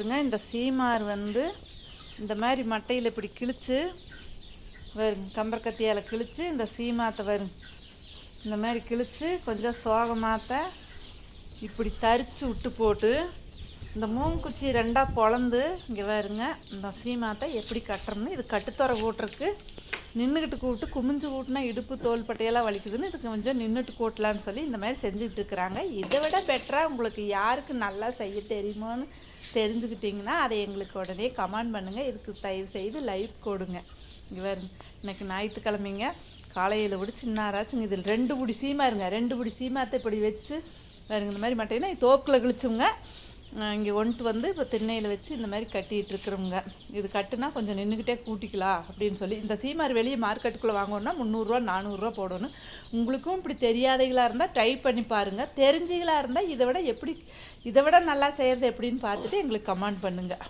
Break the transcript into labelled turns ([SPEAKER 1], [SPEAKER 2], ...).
[SPEAKER 1] பாருங்கள், இந்த சீமார் இந்த மாதிரி மட்டையில் இப்படி கிழிச்சு வருங்க, கம்பர்கத்தியால் கிழிச்சு இந்த சீமாத்தை வருங்க, இந்த மாதிரி கிழிச்சு கொஞ்சம் சோகமாத்த இப்படி தரித்து விட்டு போட்டு இந்த மூங்குச்சி ரெண்டாக பொளந்து இங்கே வருங்க. இந்த சீமாத்தை எப்படி கட்டுறோம்னு, இது கட்டுத்தொரை கூட்டுறதுக்கு நின்றுக்கிட்டு கூப்பிட்டு குமிஞ்சு கூட்டினா இடுப்பு தோள்பட்டையெல்லாம் வலிக்குதுன்னு இதுக்கு கொஞ்சம் நின்றுட்டு கூட்டலான்னு சொல்லி இந்த மாதிரி செஞ்சுக்கிட்டு இருக்கிறாங்க. இதை விட பெட்டராக உங்களுக்கு யாருக்கு நல்லா செய்ய தெரியுமோன்னு தெரிஞ்சுக்கிட்டிங்கன்னா அதை எங்களுக்கு உடனே கமெண்ட் பண்ணுங்கள். இதுக்கு தயவு செய்து லைக் கொடுங்க. இங்கே வருங்க, இன்னைக்கு ஞாயிற்றுக்கிழமைங்க, காலையில் விட சின்னாராச்சுங்க. இதில் 2 புடி சீமா இருங்க, 2 புடி சீமாத்தை இப்படி வச்சு வருங்க. இந்த மாதிரி மட்டைன்னா தோப்பில் கிழிச்சுங்க. இங்கே ஒன்ட்டு இப்போ திண்ணையில் வச்சு இந்த மாதிரி கட்டிகிட்டு இருக்கிறோங்க. இது கட்டுனா கொஞ்சம் நின்றுக்கிட்டே கூட்டிக்கலாம் அப்படின்னு சொல்லி. இந்த சீமார் வெளியே மார்க்கெட்டுக்குள்ளே வாங்கணுன்னா 300 400 போடணும். உங்களுக்கும் இப்படி தெரியாதவங்களாக இருந்தால் ட்ரை பண்ணி பாருங்கள். தெரிஞ்சவங்களாக இருந்தால் இதை விட நல்லா செய்கிறது எப்படின்னு பார்த்துட்டு எங்களுக்கு கமெண்ட் பண்ணுங்கள்.